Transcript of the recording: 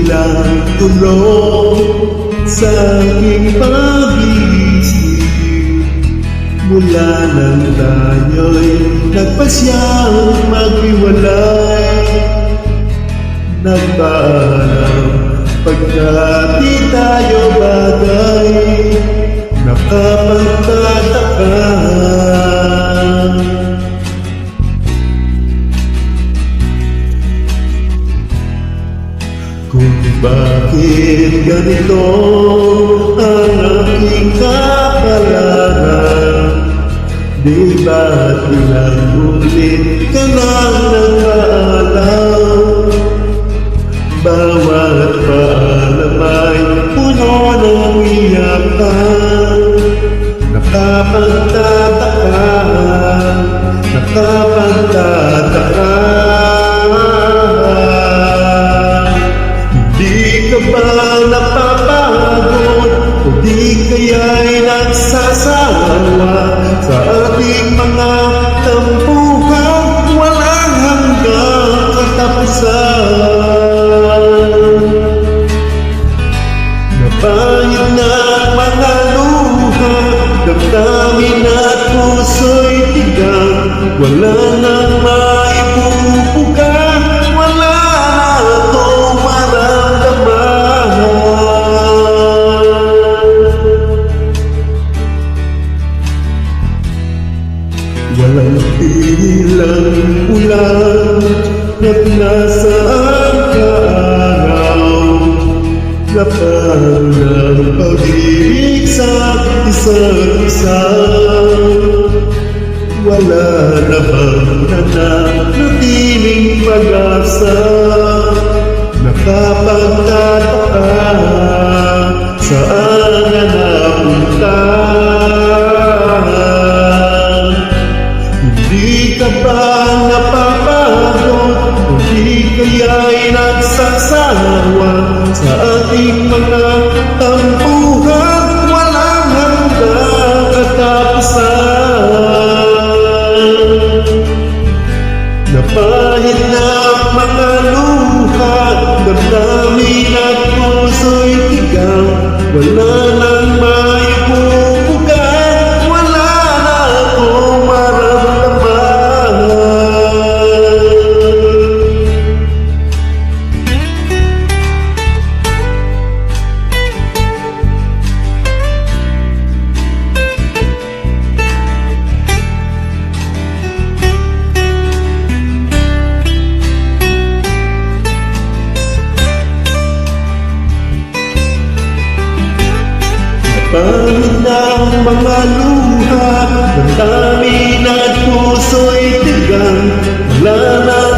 Walang tulong sa aking pag-iisip mula nang tayo'y nagpasyang maghiwalay. Nagpaalam pagkat di tayo bagay, nakapagtataka kung bakit ganito ang aking kapalaran. Di ba't ilang ulit ka lang nag-aalaw? Bawat paalam ay puno ng iyakan. Nakapagtataka, nakapagtataka. Hindi ka ba napapagod? O di kaya'y nagsasawa sa ating mga tampuhan? Walang hanggang katapusan. Napahid na mga luha, damdamin at puso'y tigang. Wala nang maipupuga, wala na akong maramdaman. Walang tilang ulan at nasaan ka araw. Lapang ng pag-ibig sa isa't isa. Wala na bang nanatiling pag-asa? Nakapagtataka, saan na napunta? Hindi ka ba napapagod? Hindi kaya'y nagsasawa sa ating mga tampuhan? Walang hanggang katapusan. Napahid na mga luha, damdamin at puso'y tigang. Wala nang maipupuga, wala na akong maramdaman. Pahid ng mga luha, damdamin at puso'y tigang. Wala na